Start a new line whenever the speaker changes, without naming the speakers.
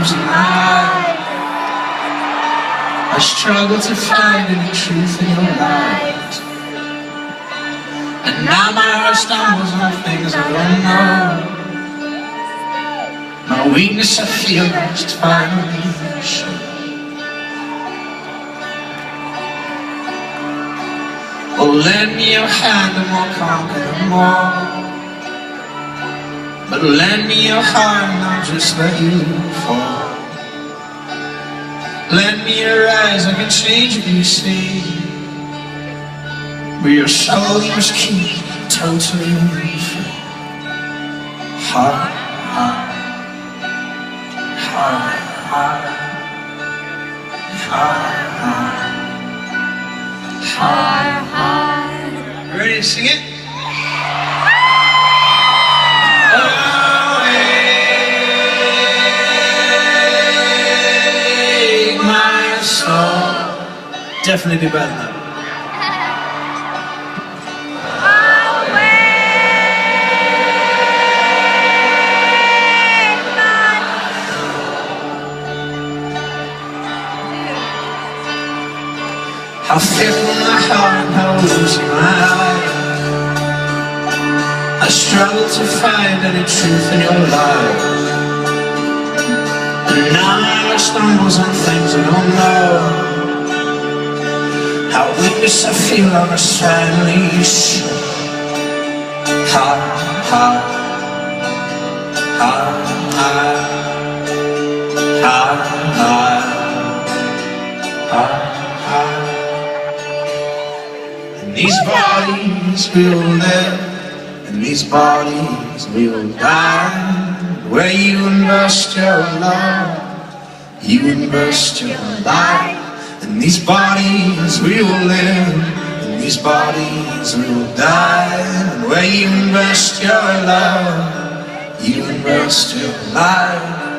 losing my life. I struggle to find any truth in your light. And now my heart stumbles on things I don't know. My weakness I feel must finally show. Oh, lend me your hand and we'll conquer them all. But lend me your heart and I'll just let you fall. Lend me your eyes, I can change what you see. But your soul you must keep totally free. Heart, heart, heart, heart, heart, heart, heart. Ready to sing it? Definitely do better than that. How fickle my heart, how losing my life. I struggle to find any truth in your life. And now I stumbles on things I don't know. How weakness I feel I must finally show. Ha, ha, ha, ha, ha, ha, ha, ha. And these bodies will live, and these bodies will die. Where you invest your love, you invest your life. And these bodies we will live, and these bodies we will die. And where you invest your love, you invest your life.